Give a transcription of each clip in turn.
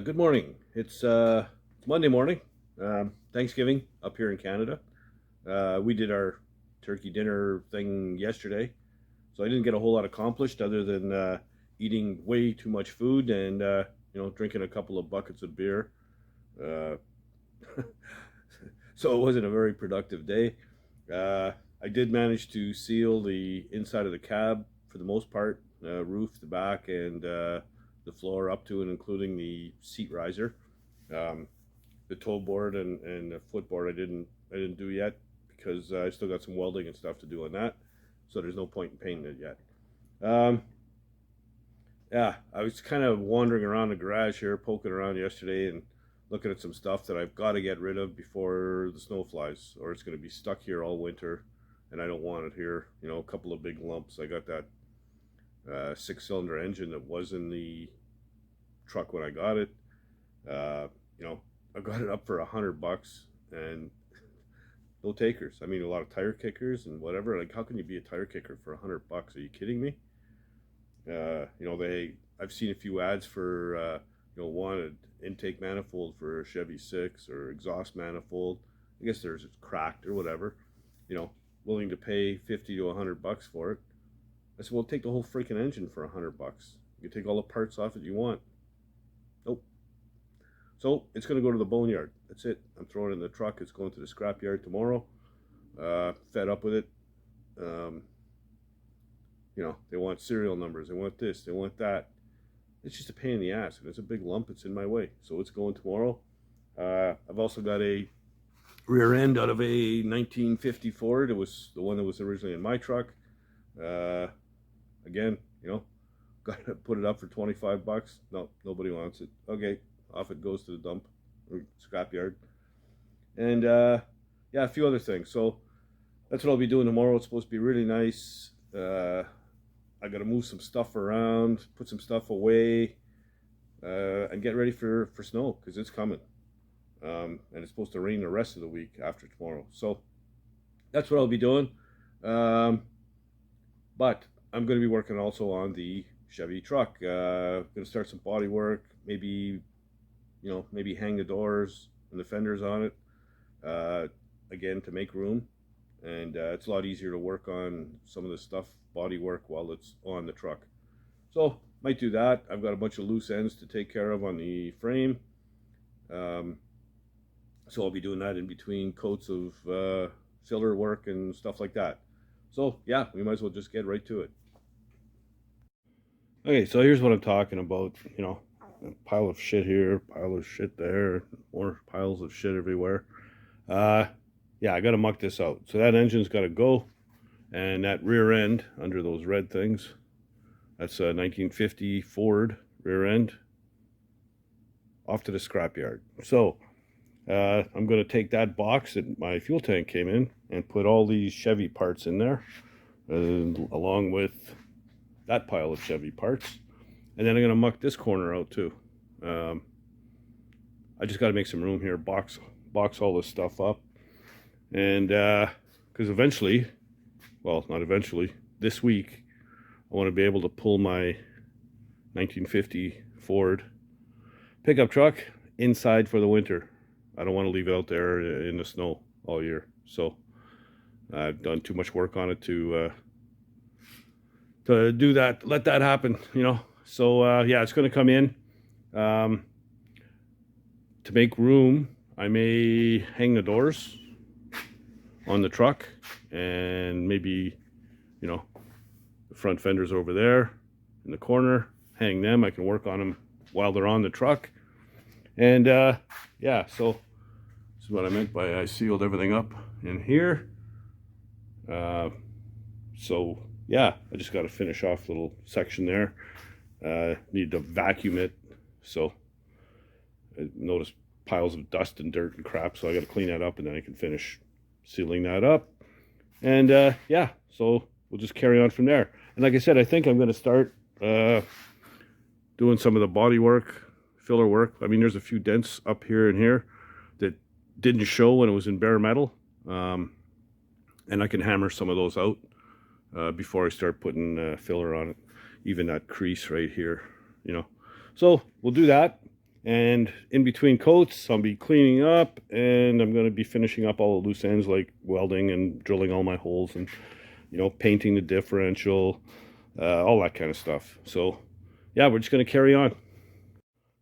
Good morning. It's Monday morning, Thanksgiving up here in Canada. We did our turkey dinner thing yesterday, so I didn't get a whole lot accomplished other than eating way too much food and drinking a couple of buckets of beer. Uh, so it wasn't a very productive day. I did manage to seal the inside of the cab for the most part, roof, the back, and the floor up to and including the seat riser. Um, the toe board and the footboard I didn't do yet because I still got some welding and stuff to do on that. So there's no point in painting it yet. Um, yeah, I was kind of wandering around the garage here, poking around yesterday and looking at some stuff that I've got to get rid of before the snow flies, or it's going to be stuck here all winter, and I don't want it here. You know, a couple of big lumps. I got that six-cylinder engine that was in the truck when I got it. Uh, I got it up for $100, and no takers. I mean, a lot of tire kickers and whatever. Like, how can you be a tire kicker for $100? Are you kidding me? I've seen a few ads for wanted intake manifold for a Chevy 6 or exhaust manifold. I guess there's cracked or whatever. Willing to pay 50 to $100 for it. I said, well, take the whole freaking engine for $100. You can take all the parts off that you want. Nope. So it's going to go to the boneyard. That's it. I'm throwing it in the truck. It's going to the scrapyard tomorrow. Fed up with it. They want serial numbers. They want this. They want that. It's just a pain in the ass, and it's a big lump. It's in my way. So it's going tomorrow. I've also got a rear end out of a 1950 Ford. It was the one that was originally in my truck. Again, got to put it up for $25. No, nobody wants it. Okay, off it goes to the dump or scrapyard. And a few other things. So that's what I'll be doing tomorrow. It's supposed to be really nice. I got to move some stuff around, put some stuff away, and get ready for snow because it's coming. And it's supposed to rain the rest of the week after tomorrow. So that's what I'll be doing. But I'm going to be working also on the Chevy truck. Going to start some body work. Maybe hang the doors and the fenders on it. Again, to make room. And it's a lot easier to work on some of the stuff, body work, while it's on the truck. So might do that. I've got a bunch of loose ends to take care of on the frame. So I'll be doing that in between coats of filler work and stuff like that. So yeah, we might as well just get right to it. Okay, so here's what I'm talking about. A pile of shit here, pile of shit there, more piles of shit everywhere. Yeah, I gotta muck this out. So that engine's gotta go, and that rear end under those red things, that's a 1950 Ford rear end, off to the scrapyard. So I'm going to take that box that my fuel tank came in and put all these Chevy parts in there, along with that pile of Chevy parts. And then I'm going to muck this corner out too. I just got to make some room here, box all this stuff up. And because eventually, well, not eventually, this week, I want to be able to pull my 1950 Ford pickup truck inside for the winter. I don't want to leave it out there in the snow all year. So I've done too much work on it to do that, let that happen, So yeah, it's going to come in. To make room, I may hang the doors on the truck, and maybe, the front fenders over there in the corner, hang them. I can work on them while they're on the truck. And yeah, so this is what I meant by I sealed everything up in here. So yeah, I just got to finish off a little section there. Need to vacuum it. So I noticed piles of dust and dirt and crap, so I got to clean that up, and then I can finish sealing that up. And yeah, so we'll just carry on from there. And like I said, I think I'm going to start doing some of the body work, filler work. I mean, there's a few dents up here and here that didn't show when it was in bare metal, and I can hammer some of those out before I start putting filler on it. Even that crease right here, So we'll do that, And in between coats, I'll be cleaning up, and I'm going to be finishing up all the loose ends, like welding and drilling all my holes, and painting the differential, all that kind of stuff. So yeah, we're just going to carry on.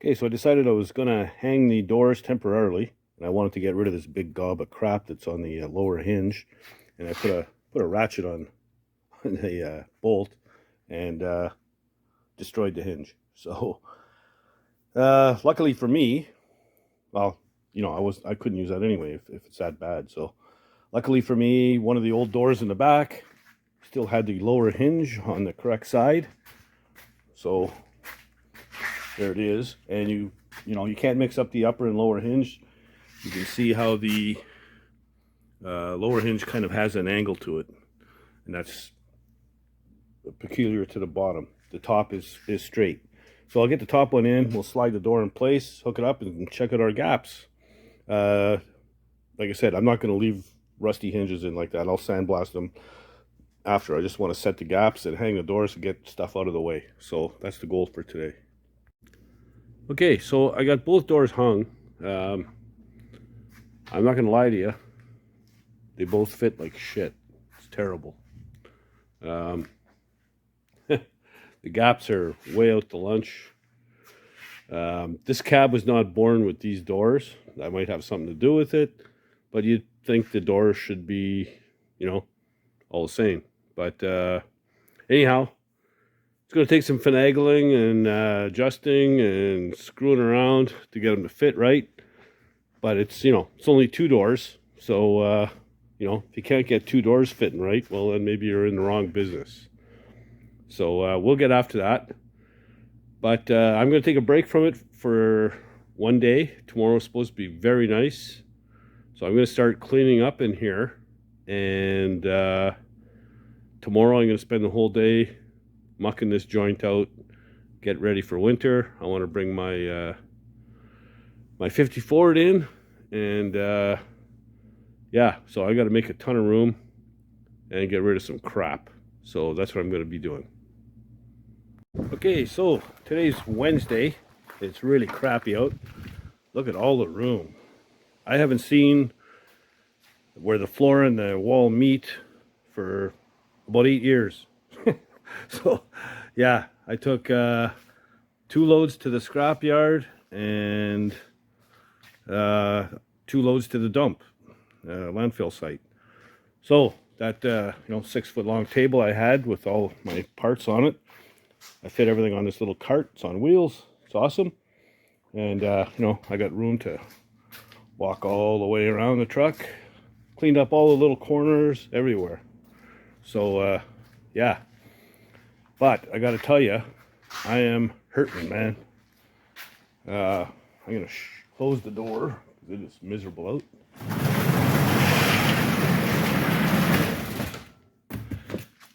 Okay, so I decided I was going to hang the doors temporarily, and I wanted to get rid of this big gob of crap that's on the lower hinge, and I put a ratchet on the bolt and destroyed the hinge. So luckily for me, well, I couldn't use that anyway if it's that bad. So luckily for me, one of the old doors in the back still had the lower hinge on the correct side. So there it is. And you can't mix up the upper and lower hinge. You can see how the lower hinge kind of has an angle to it, and that's peculiar to the bottom. The top is straight. So I'll get the top one in, we'll slide the door in place, hook it up, and check out our gaps. Like I said, I'm not going to leave rusty hinges in like that. I'll sandblast them after. I just want to set the gaps and hang the doors to get stuff out of the way. So that's the goal for today. Okay, so I got both doors hung. I'm not going to lie to you. They both fit like shit. It's terrible. The gaps are way out to lunch. This cab was not born with these doors. That might have something to do with it, but you'd think the doors should be, all the same. But anyhow, it's going to take some finagling and adjusting and screwing around to get them to fit right. But it's, it's only two doors. So, if you can't get two doors fitting right, well, then maybe you're in the wrong business. So we'll get after that. But I'm going to take a break from it for one day. Tomorrow's supposed to be very nice. So I'm going to start cleaning up in here. And tomorrow I'm going to spend the whole day mucking this joint out, get ready for winter. I want to bring my my 50 Ford in. And yeah, so I got to make a ton of room and get rid of some crap. So that's what I'm going to be doing. Okay, so today's Wednesday. It's really crappy out. Look at all the room. I haven't seen where the floor and the wall meet for about 8 years. So yeah, I took 2 loads to the scrapyard and 2 loads to the dump, landfill site. So that 6-foot long table I had with all my parts on it, I fit everything on this little cart. It's on wheels. It's awesome. And I got room to walk all the way around the truck. Cleaned up all the little corners everywhere. So yeah, but I got to tell you, I am hurting, man. I'm gonna close the door because it is miserable out.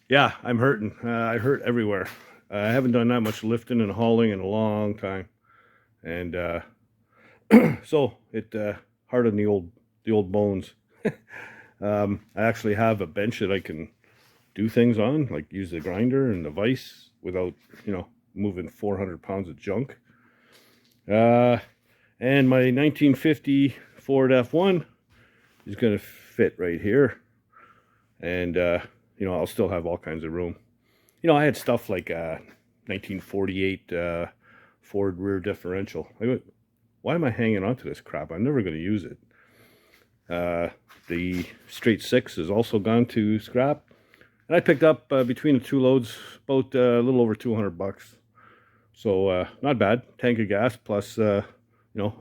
Yeah, I'm hurting. I hurt everywhere. I haven't done that much lifting and hauling in a long time, and so it hard on the old bones. I actually have a bench that I can do things on, like use the grinder and the vise without moving 400 pounds of junk. And my 1950 Ford F1 is going to fit right here, and I'll still have all kinds of room. I had stuff like 1948 Ford rear differential. Why am I hanging on to this crap? I'm never going to use it. The straight 6 is also gone to scrap. And I picked up between the 2 loads about a little over $200. So not bad. Tank of gas plus a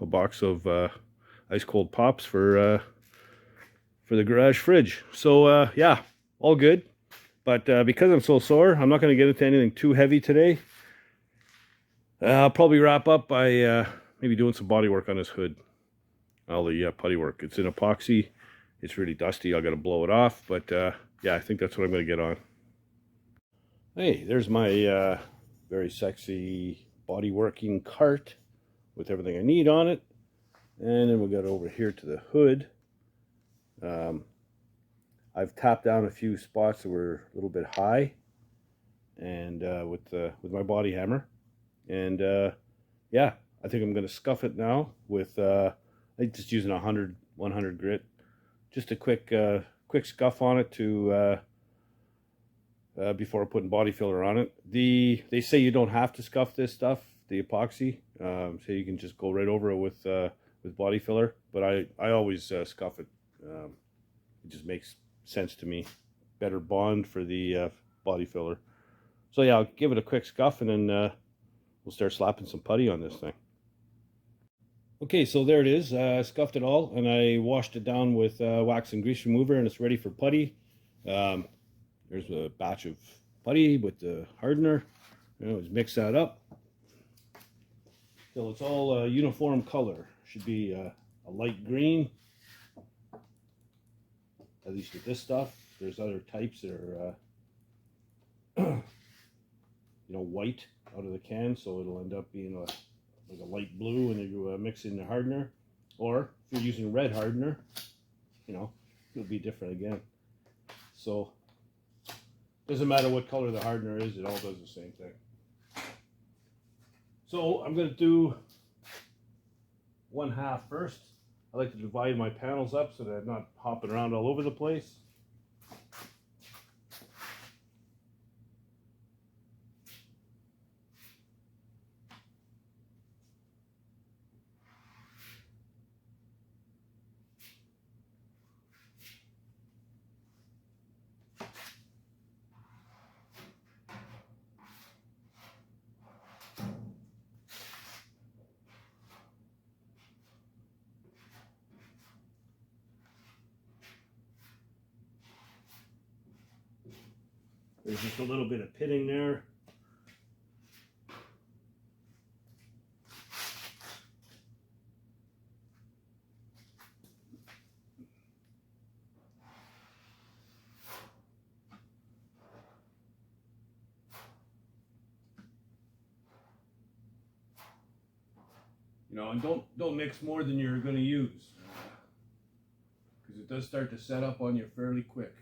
box of ice cold pops for the garage fridge. So yeah, all good. But because I'm so sore, I'm not going to get into anything too heavy today. I'll probably wrap up by maybe doing some body work on this hood. All the putty work. It's in epoxy. It's really dusty. I got to blow it off. But yeah, I think that's what I'm going to get on. Hey, there's my very sexy Bodyworking cart with everything I need on it. And then we'll get over here to the hood. I've tapped down a few spots that were a little bit high, and with my body hammer, and yeah, I think I'm going to scuff it now with I just using 100 grit. Just a quick scuff on it to before putting body filler on it. They say you don't have to scuff this stuff, the epoxy. So you can just go right over it with body filler. But I always scuff it. It just makes sense to me. Better bond for the body filler. So yeah, I'll give it a quick scuff and then we'll start slapping some putty on this thing. Okay, so there it is. Scuffed it all and I washed it down with wax and grease remover and it's ready for putty. There's a batch of putty with the hardener. Let's mix that up till it's all uniform color. Should be a light green, at least with this stuff. There's other types that are white out of the can, so it'll end up being like a light blue when you mix in the hardener. Or if you're using red hardener, it'll be different again. So doesn't matter what color the hardener is, it all does the same thing. So I'm going to do 1/2 first. I like to divide my panels up so that I'm not hopping around all over the place. There's just a little bit of pitting there. And don't mix more than you're going to use, because it does start to set up on you fairly quick.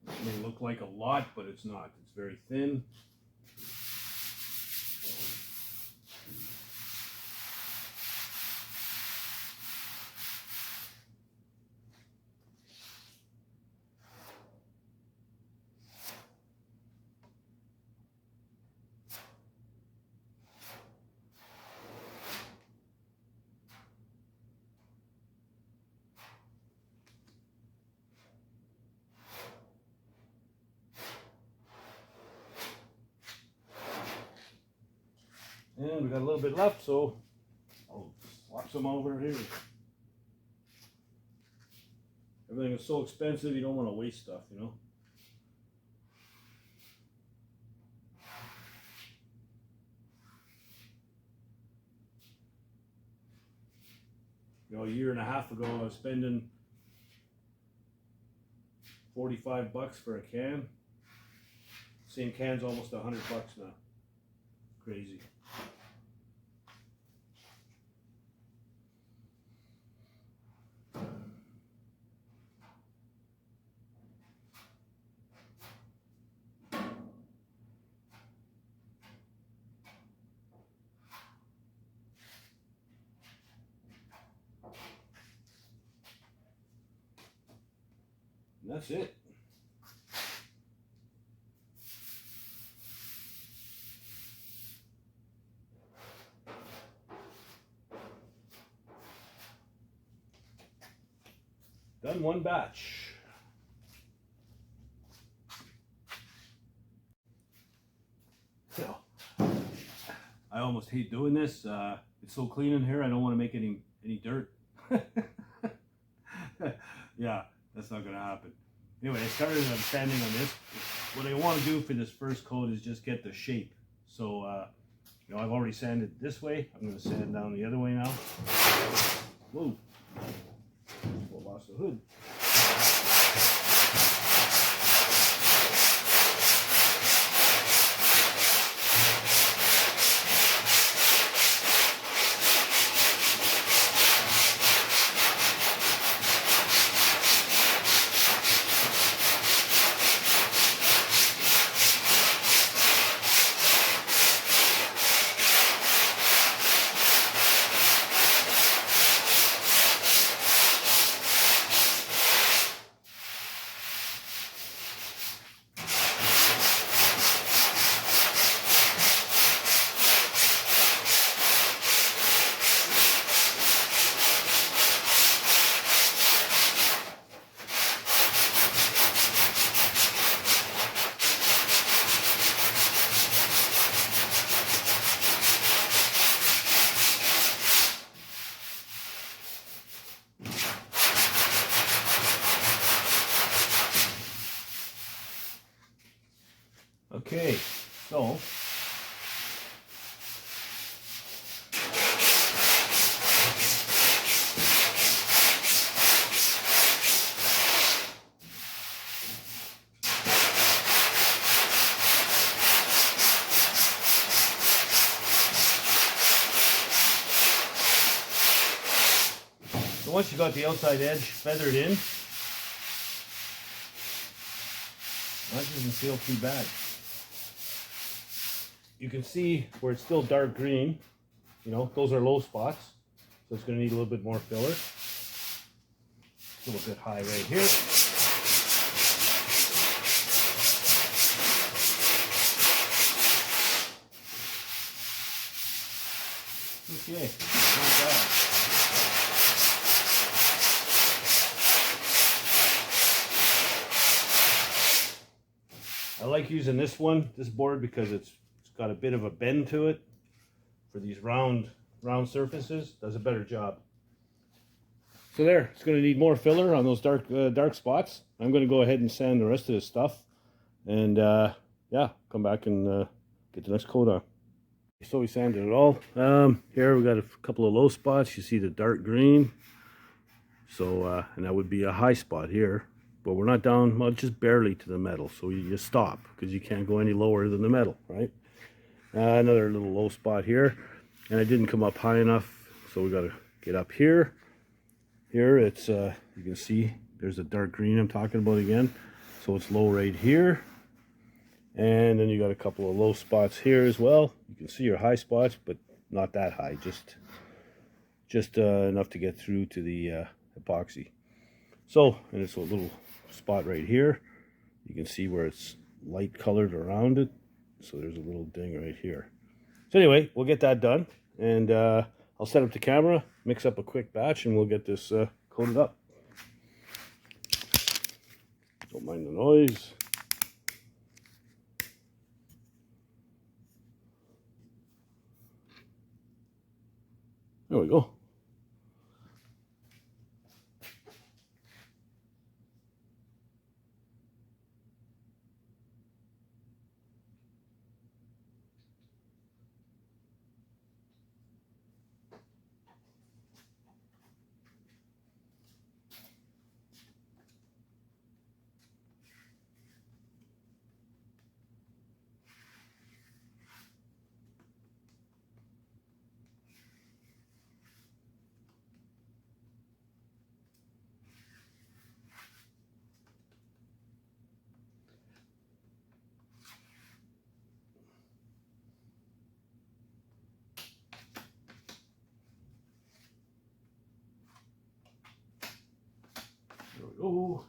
It may look like a lot, but it's not. It's very thin. And we got a little bit left, so I'll swap some over here. Everything is so expensive, you don't want to waste stuff, A year and a half ago, I was spending $45 for a can. Same can's almost $100 now. Crazy. And that's it. Done one batch. So, I almost hate doing this. It's so clean in here, I don't want to make any dirt. Yeah, that's not going to happen. Anyway, I started sanding on this. What I want to do for this first coat is just get the shape. So, I've already sanded this way. I'm going to sand down the other way now. Whoa. Lost the hood. Okay, so once you got the outside edge feathered in, that doesn't feel too bad. You can see where it's still dark green, you know, those are low spots, so it's going to need a little bit more filler. Still a bit high right here. Okay, not bad. I like using this board, because it's got a bit of a bend to it for these round surfaces. Does a better job. So there, it's going to need more filler on those dark spots. I'm going to go ahead and sand the rest of this stuff, and yeah, come back and get the next coat on. So we sanded it all. Here we got a couple of low spots. You see the dark green. So and that would be a high spot here. But we're not down, well, just barely to the metal, so you stop, because you can't go any lower than the metal, right? Another little low spot here, and I didn't come up high enough, so we got to get up here. Here it's, you can see, there's the dark green I'm talking about again, so it's low right here. And then you got a couple of low spots here as well. You can see your high spots, but not that high, just enough to get through to the epoxy. So, and it's a little spot right here. You can see where it's light colored around it. So there's a little ding right here. So anyway, we'll get that done, and I'll set up the camera, mix up a quick batch, and we'll get this coated up. Don't mind the noise. There we go. There we go.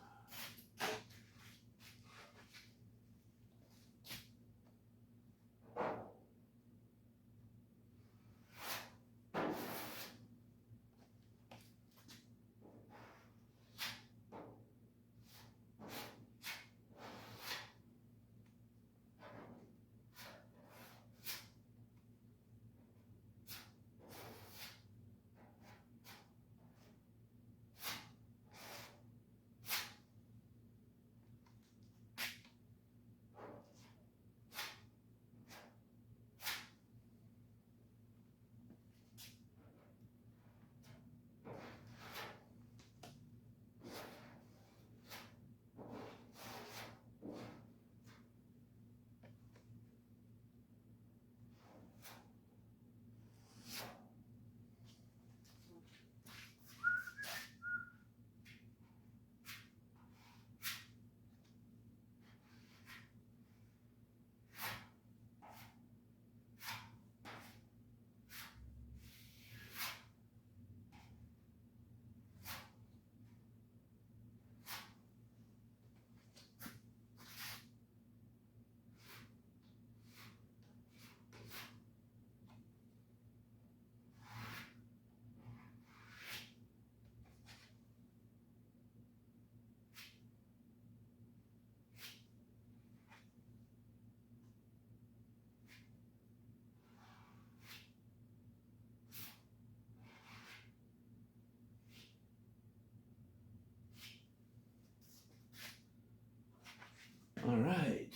All right.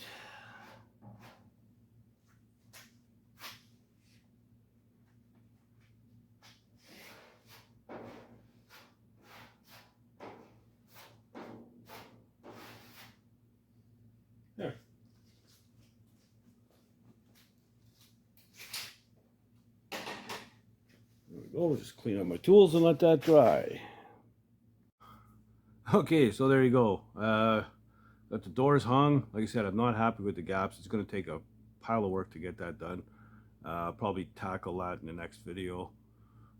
There. There we go. Just clean up my tools and let that dry. Okay, so there you go. Got the doors hung. Like I said, I'm not happy with the gaps. It's going to take a pile of work to get that done. Probably tackle that in the next video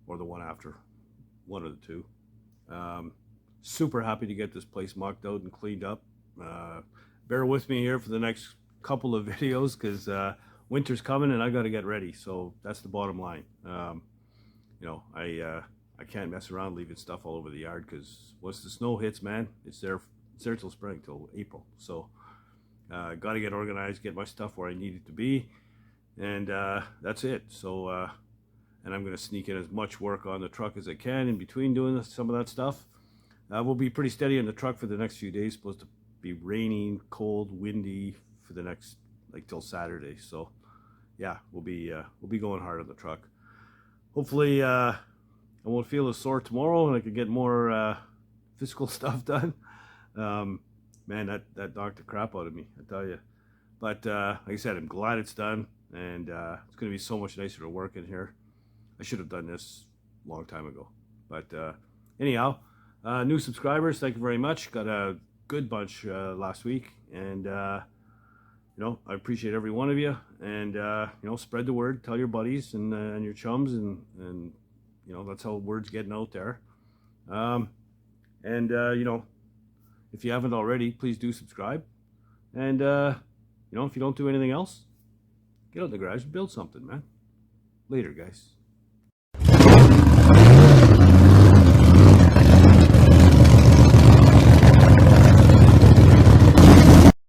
or the one after, one of the two. Super happy to get this place mucked out and cleaned up. Bear with me here for the next couple of videos because winter's coming and I got to get ready. So that's the bottom line. You know, I can't mess around leaving stuff all over the yard because once the snow hits, man, it's there till spring, till April. So got to get organized, get my stuff where I need it to be, and that's it. So and I'm going to sneak in as much work on the truck as I can in between doing some of that stuff. We'll be pretty steady in the truck for the next few days. Supposed to be raining, cold, windy for the next, like, till Saturday. So yeah, we'll be going hard on the truck. Hopefully I won't feel as sore tomorrow and I can get more physical stuff done. Man, that knocked the crap out of me, I tell you. But like I said, I'm glad it's done, and it's going to be so much nicer to work in here. I should have done this a long time ago. But anyhow, new subscribers, thank you very much. Got a good bunch last week, and you know, I appreciate every one of you. And you know, spread the word, tell your buddies and your chums, and you know, that's how word's getting out there. You know, if you haven't already, please do subscribe. And you know, if you don't do anything else, get out in the garage and build something, man. Later, guys.